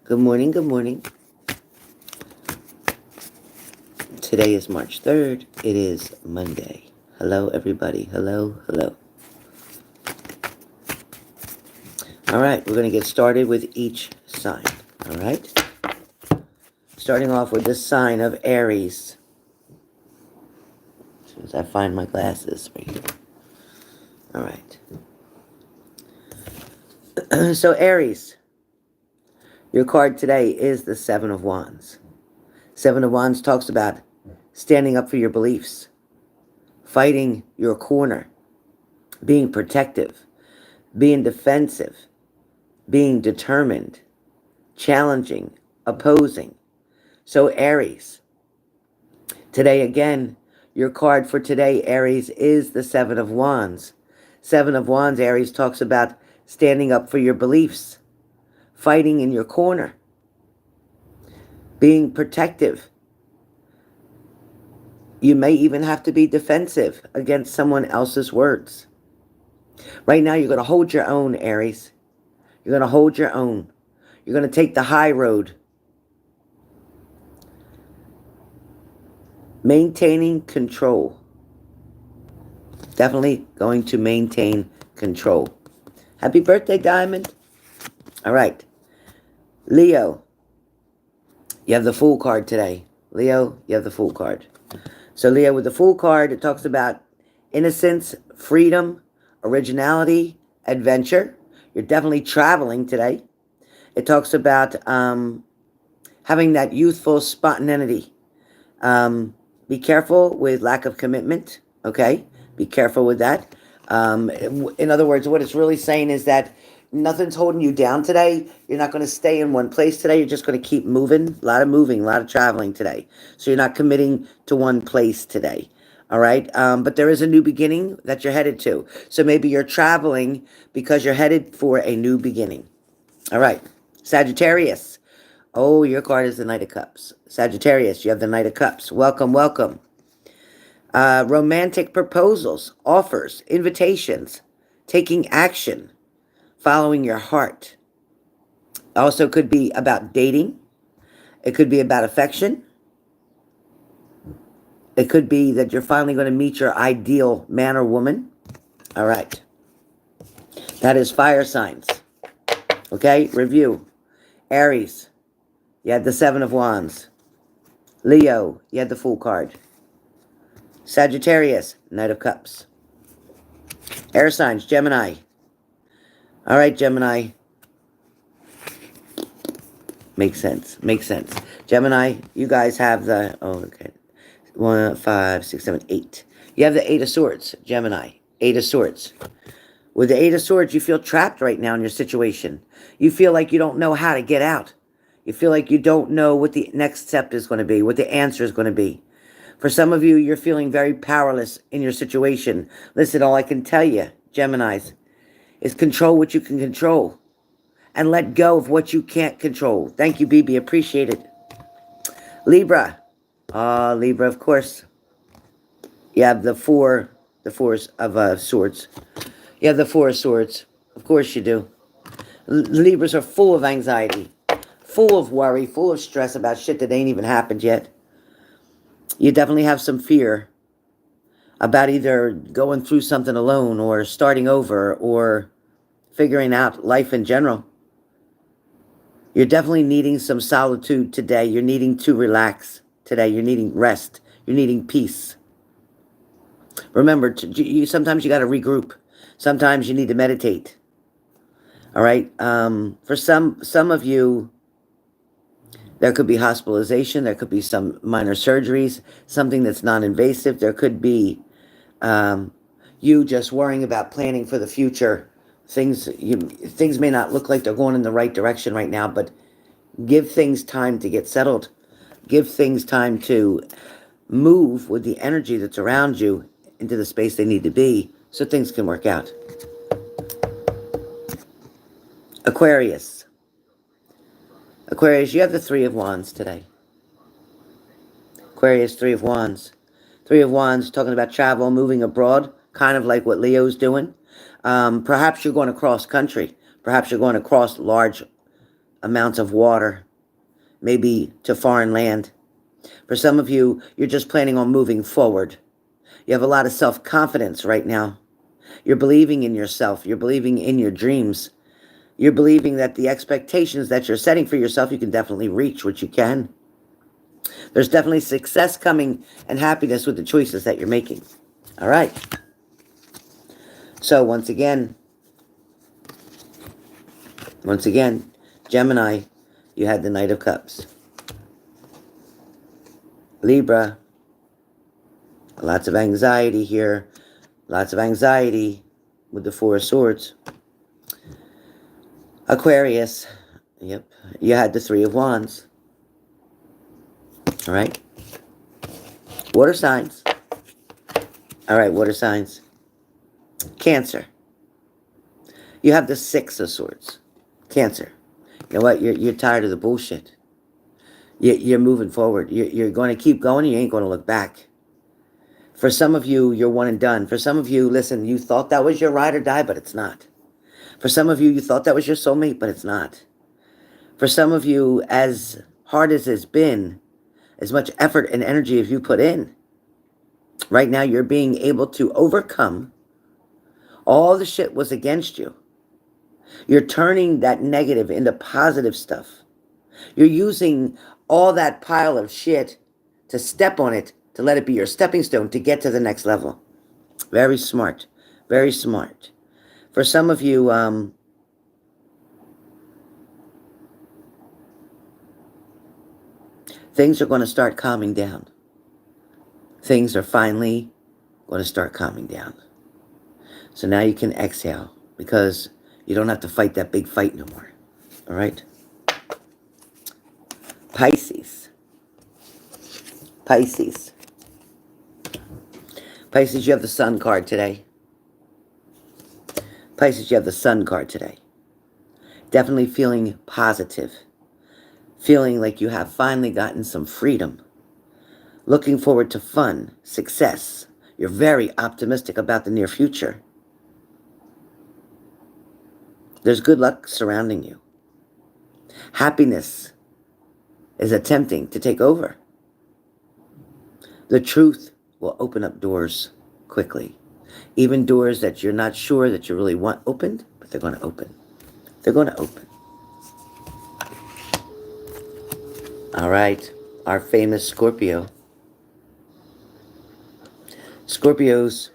Good morning, good morning. Today is March 3rd. It is Monday. Hello, everybody. Hello, hello. All right, we're going to get started with each sign. All right? Starting off with the sign of Aries. As soon as I find my glasses right here. All right. So, Aries, your card today is the Seven of Wands. Seven of Wands talks about standing up for your beliefs, fighting your corner, being protective, being defensive, being determined, challenging, opposing. So Aries, today again, your card for today, Aries, is the Seven of Wands. Seven of Wands, Aries, talks about standing up for your beliefs, fighting in your corner, being protective. You may even have to be defensive against someone else's words. Right now, you're going to hold your own, Aries. You're going to hold your own. You're going to take the high road. Maintaining control. Definitely going to maintain control. Happy birthday, Diamond. All right. Leo, you have the Fool card today. Leo, you have the Fool card. So Leo, with the Fool card, it talks about innocence, freedom, originality, adventure. You're definitely traveling today. It talks about having that youthful spontaneity. Be careful with lack of commitment, okay? Be careful with that. In other words, what it's really saying is that nothing's holding you down today. You're not going to stay in one place today. You're just going to keep moving. A lot of moving, a lot of traveling today. So you're not committing to one place today. All right. But there is a new beginning that you're headed to. So maybe you're traveling because you're headed for a new beginning. All right. Sagittarius. Oh, your card is the Knight of Cups. Sagittarius, you have the Knight of Cups. Welcome, welcome. Romantic proposals, offers, invitations, taking action, following your heart. Also could be about dating. It could be about affection. It could be that you're finally going to meet your ideal man or woman. All right. That is fire signs. Okay, review. Aries, you had the Seven of Wands. Leo, you had the Fool card. Sagittarius, Knight of Cups. Air signs, Gemini. All right, Gemini. Makes sense. Makes sense. Gemini, you guys have the, oh, okay. 1, 5, 6, 7, 8. You have the Eight of Swords, Gemini. Eight of Swords. With the Eight of Swords, you feel trapped right now in your situation. You feel like you don't know how to get out. You feel like you don't know what the next step is going to be, what the answer is going to be. For some of you, you're feeling very powerless in your situation. Listen, all I can tell you, Geminis, is control what you can control and let go of what you can't control. Thank you, BB. Appreciate it. Libra. Libra, of course. You have the fours of swords. You have the Four of Swords. Of course you do. Libras are full of anxiety, full of worry, full of stress about shit that ain't even happened yet. You definitely have some fear about either going through something alone or starting over or figuring out life in general. You're definitely needing some solitude today. You're needing to relax today. You're needing rest. You're needing peace. Remember, sometimes you got to regroup. Sometimes you need to meditate. All right? For some of you, there could be hospitalization. There could be some minor surgeries, something that's non-invasive. There could be you just worrying about planning for the future. Things may not look like they're going in the right direction right now, but give things time to get settled. Give things time to move with the energy that's around you into the space they need to be so things can work out. Aquarius. Aquarius, you have the Three of Wands today. Aquarius, Three of Wands. Three of Wands, talking about travel, moving abroad, kind of like what Leo's doing. Perhaps you're going across country. Perhaps you're going across large amounts of water, maybe to foreign land. For some of you, you're just planning on moving forward. You have a lot of self-confidence right now. You're believing in yourself. You're believing in your dreams. You're believing that the expectations that you're setting for yourself, you can definitely reach, which you can. There's definitely success coming and happiness with the choices that you're making. All right. So once again, Gemini, you had the Knight of Cups. Libra, lots of anxiety here. Lots of anxiety with the Four of Swords. Aquarius, yep, you had the Three of Wands. All right. Water signs. All right, water signs. Cancer. You have the Six of Swords. Cancer. You know what? You're tired of the bullshit. You're moving forward. You're going to keep going. You ain't going to look back. For some of you, you're one and done. For some of you, listen, you thought that was your ride or die, but it's not. For some of you, you thought that was your soulmate, but it's not. For some of you, as hard as it's been, as much effort and energy as you put in, right now you're being able to overcome all the shit was against you. You're turning that negative into positive stuff. You're using all that pile of shit to step on it, to let it be your stepping stone to get to the next level. Very smart. Very smart. For some of you, things are going to start calming down. Things are finally going to start calming down. So now you can exhale because you don't have to fight that big fight no more. All right? Pisces. Pisces. Pisces, you have the Sun card today. Pisces, you have the Sun card today. Definitely feeling positive. Feeling like you have finally gotten some freedom. Looking forward to fun, success. You're very optimistic about the near future. There's good luck surrounding you. Happiness is attempting to take over. The truth will open up doors quickly. Even doors that you're not sure that you really want opened, but they're going to open. They're going to open. All right, our famous Scorpio. Scorpios,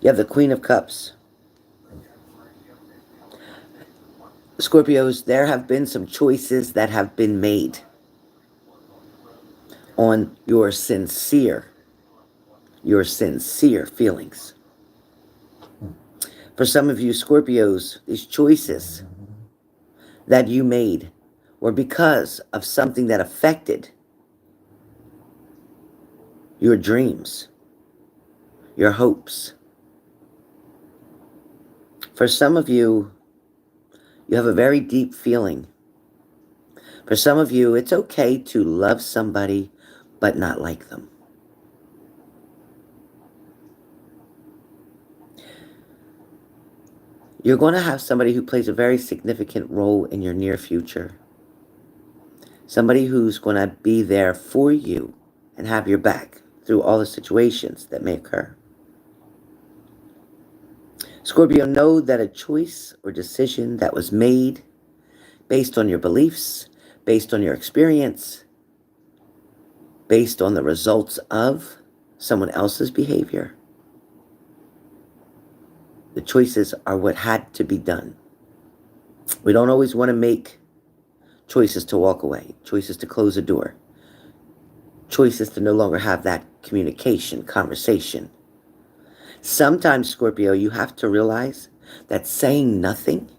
you have the Queen of Cups. Scorpios, there have been some choices that have been made on your sincere feelings. For some of you Scorpios, these choices that you made were because of something that affected your dreams, your hopes. For some of you, you have a very deep feeling. For some of you, it's okay to love somebody but not like them. You're going to have somebody who plays a very significant role in your near future. Somebody who's going to be there for you and have your back through all the situations that may occur. Scorpio, know that a choice or decision that was made based on your beliefs, based on your experience, based on the results of someone else's behavior, the choices are what had to be done. We don't always want to make choices to walk away, choices to close a door, choices to no longer have that communication, conversation. Sometimes, Scorpio, you have to realize that saying nothing,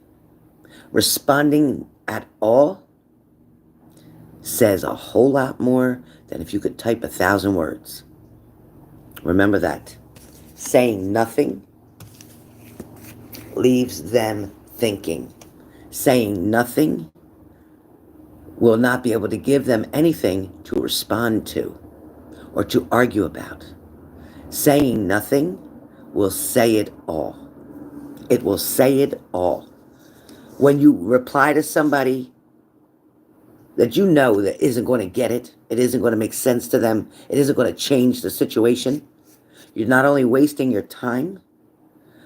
responding at all, says a whole lot more than if you could type 1,000 words. Remember that. Saying nothing leaves them thinking. Saying nothing will not be able to give them anything to respond to or to argue about. Saying nothing will say it all. It will say it all. When you reply to somebody that you know that isn't going to get it. It isn't going to make sense to them. It isn't going to change the situation. You're not only wasting your time,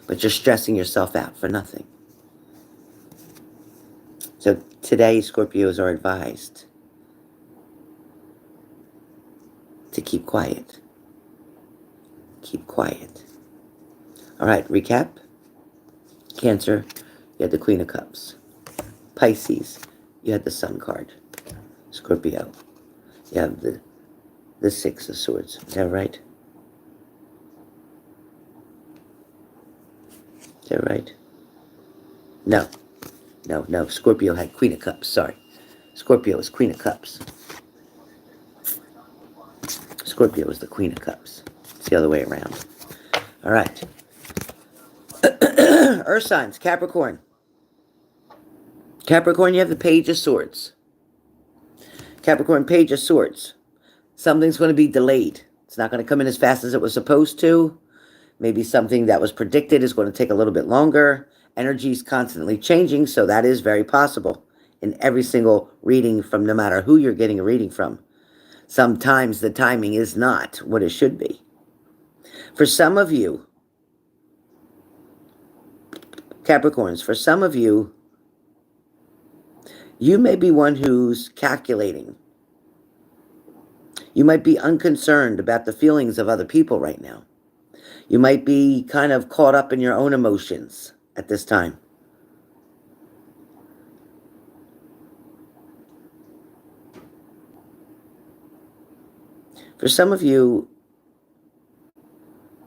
but you're stressing yourself out for nothing. So today, Scorpios are advised to keep quiet. Keep quiet. All right, recap. Cancer, you had the Queen of Cups. Pisces, you had the Sun card. Scorpio, you have the Six of Swords. Is that right? Is that right? No. Scorpio had Queen of Cups. Sorry. Scorpio is Queen of Cups. Scorpio is the Queen of Cups. It's the other way around. All right. Earth signs, Capricorn. Capricorn, you have the Page of Swords. Capricorn, Page of Swords. Something's going to be delayed. It's not going to come in as fast as it was supposed to. Maybe something that was predicted is going to take a little bit longer. Energy is constantly changing, so that is very possible in every single reading from no matter who you're getting a reading from. Sometimes the timing is not what it should be. For some of you, Capricorns, for some of you, you may be one who's calculating. You might be unconcerned about the feelings of other people right now. You might be kind of caught up in your own emotions at this time. For some of you,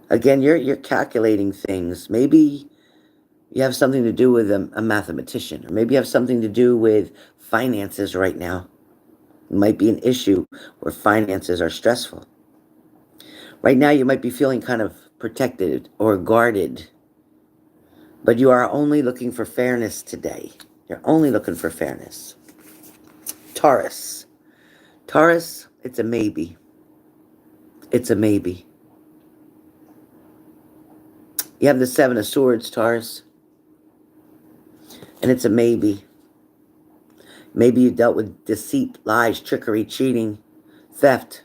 again, you're calculating things. Maybe you have something to do with a mathematician, or maybe you have something to do with finances right now. It might be an issue where finances are stressful. Right now, you might be feeling kind of protected or guarded, but you are only looking for fairness today. You're only looking for fairness. Taurus. Taurus, it's a maybe. It's a maybe. You have the Seven of Swords, Taurus. And it's a maybe. Maybe you dealt with deceit, lies, trickery, cheating, theft.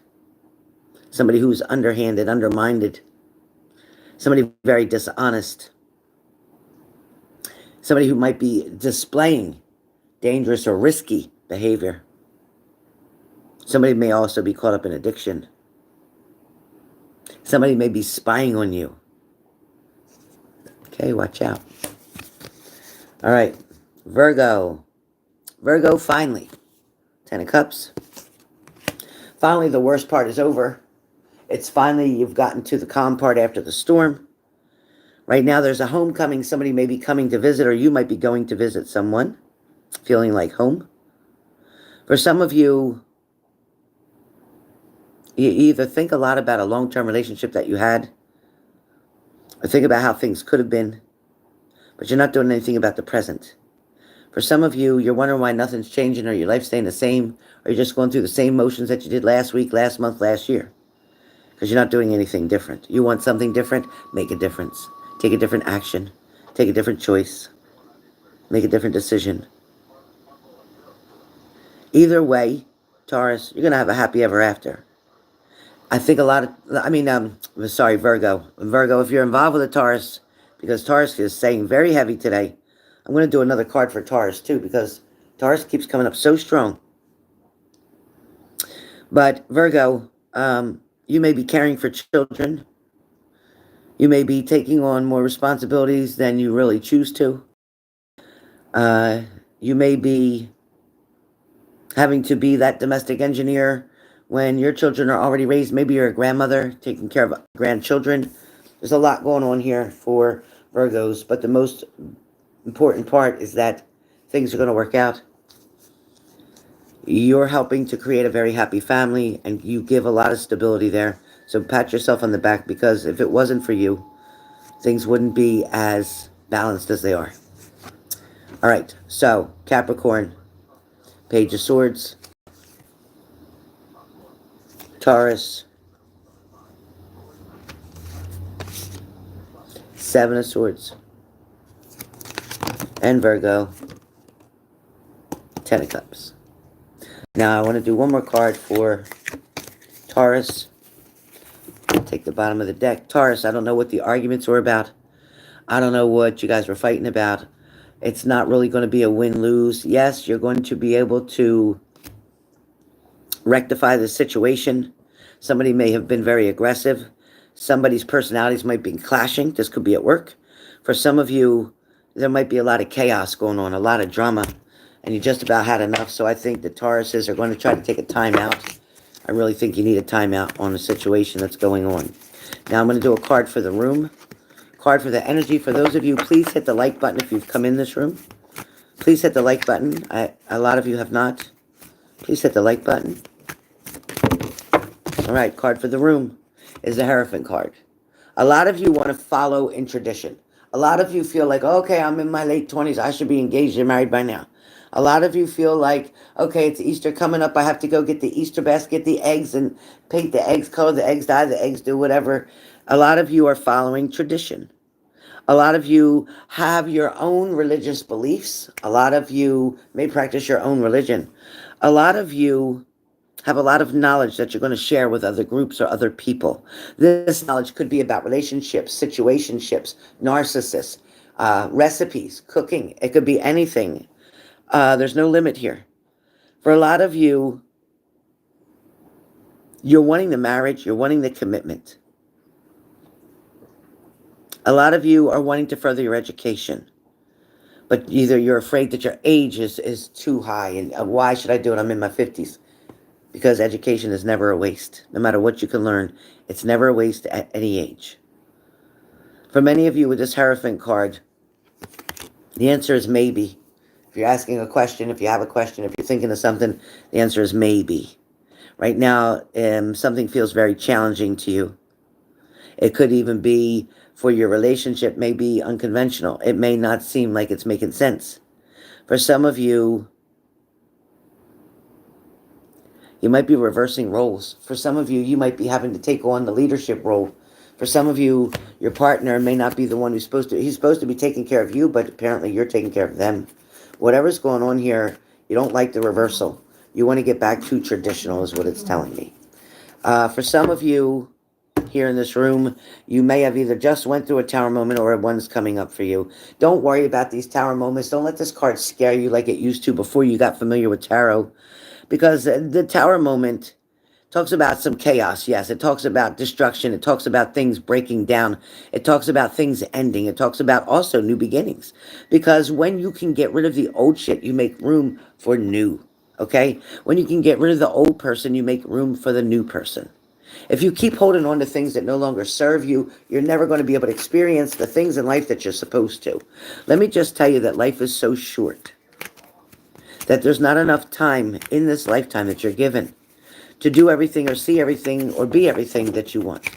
Somebody who's underhanded, undermined. Somebody very dishonest. Somebody who might be displaying dangerous or risky behavior. Somebody may also be caught up in addiction. Somebody may be spying on you. Okay, watch out. All right, Virgo. Virgo, finally. Ten of Cups. Finally, the worst part is over. It's finally, you've gotten to the calm part after the storm. Right now, there's a homecoming. Somebody may be coming to visit, or you might be going to visit someone, feeling like home. For some of you, you either think a lot about a long-term relationship that you had, or think about how things could have been, but you're not doing anything about the present. For some of you, you're wondering why nothing's changing, or your life's staying the same, or you're just going through the same motions that you did last week, last month, last year, because you're not doing anything different. You want something different? Make a difference. Take a different action. Take a different choice. Make a different decision. Either way, Taurus, you're going to have a happy ever after. I think Virgo. Virgo, if you're involved with a Taurus, because Taurus is saying very heavy today, I'm going to do another card for Taurus too, because Taurus keeps coming up so strong. But Virgo, you may be caring for children. You may be taking on more responsibilities than you really choose to. You may be having to be that domestic engineer when your children are already raised. Maybe you're a grandmother taking care of grandchildren. There's a lot going on here for Virgos, but the most important part is that things are going to work out. You're helping to create a very happy family, and you give a lot of stability there. So pat yourself on the back, because if it wasn't for you, things wouldn't be as balanced as they are. All right, so Capricorn, Page of Swords, Taurus, Seven of Swords, and Virgo, Ten of Cups. Now I want to do one more card for Taurus. Take the bottom of the deck. Taurus, I don't know what the arguments were about. I don't know what you guys were fighting about. It's not really going to be a win-lose. Yes, you're going to be able to rectify the situation. Somebody may have been very aggressive. Somebody's personalities might be clashing. This could be at work. For some of you, there might be a lot of chaos going on, a lot of drama, and you just about had enough. So I think the Tauruses are going to try to take a time out. I really think you need a timeout on the situation that's going on. Now I'm going to do a card for the room, card for the energy. For those of you, please hit the like button if you've come in this room. Please hit the like button. A lot of you have not. Please hit the like button. All right, card for the room is the Hierophant card. A lot of you want to follow in tradition. A lot of you feel like, okay, I'm in my late 20s. I should be engaged and married by now. A lot of you feel like, okay, it's Easter coming up. I have to go get the Easter basket, the eggs, and paint the eggs, color the eggs, dye the eggs, do whatever. A lot of you are following tradition. A lot of you have your own religious beliefs. A lot of you may practice your own religion. A lot of you have a lot of knowledge that you're going to share with other groups or other people. This knowledge could be about relationships, situationships, narcissists, recipes, cooking. It could be anything. There's no limit here. For a lot of you, you're wanting the marriage, you're wanting the commitment. A lot of you are wanting to further your education, but either you're afraid that your age is too high, and why should I do it? I'm in my 50s. Because education is never a waste. No matter what you can learn, it's never a waste at any age. For many of you with this Hierophant card, the answer is maybe. If you're asking a question, if you have a question, if you're thinking of something, the answer is maybe. Right now, something feels very challenging to you. It could even be for your relationship, may be unconventional. It may not seem like it's making sense. For some of you, you might be reversing roles. For some of you, you might be having to take on the leadership role. For some of you, your partner may not be the one he's supposed to be taking care of you, but apparently you're taking care of them. Whatever's going on here, you don't like the reversal. You want to get back to traditional is what it's telling me. For some of you here in this room, you may have either just went through a tower moment or one's coming up for you. Don't worry about these tower moments. Don't let this card scare you like it used to before you got familiar with tarot. Because the tower moment talks about some chaos, yes. It talks about destruction. It talks about things breaking down. It talks about things ending. It talks about also new beginnings. Because when you can get rid of the old shit, you make room for new, okay? When you can get rid of the old person, you make room for the new person. If you keep holding on to things that no longer serve you, you're never going to be able to experience the things in life that you're supposed to. Let me just tell you that life is so short that there's not enough time in this lifetime that you're given to do everything or see everything or be everything that you want.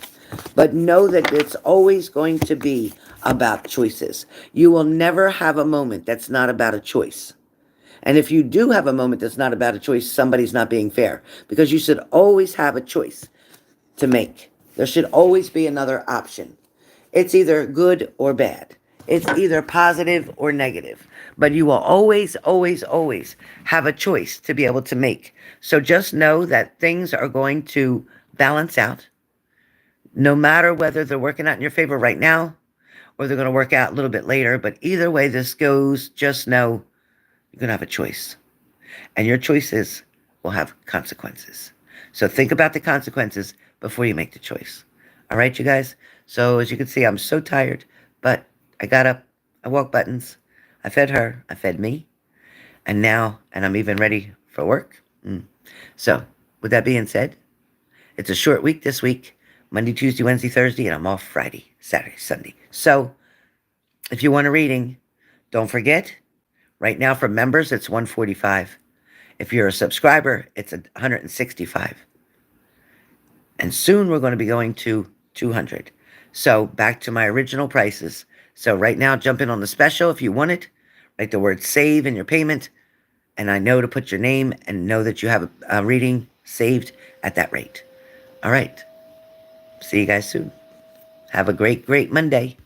But know that it's always going to be about choices. You will never have a moment that's not about a choice. And if you do have a moment that's not about a choice, somebody's not being fair. Because you should always have a choice to make. There should always be another option. It's either good or bad. It's either positive or negative. But you will always, always, always have a choice to be able to make. So just know that things are going to balance out. No matter whether they're working out in your favor right now or they're going to work out a little bit later. But either way this goes, just know you're going to have a choice. And your choices will have consequences. So think about the consequences before you make the choice. All right, you guys? So as you can see, I'm so tired, but I got up, I walked buttons, I fed her, I fed me, and I'm even ready for work. So with that being said, it's a short week this week, Monday, Tuesday, Wednesday, Thursday, and I'm off Friday, Saturday, Sunday. So if you want a reading, don't forget, right now for members, it's $145. If you're a subscriber, it's $165. And soon we're going to be going to $200. So back to my original prices. So right now, jump in on the special if you want it. Write the word save in your payment. And I know to put your name and know that you have a reading saved at that rate. All right. See you guys soon. Have a great, great Monday.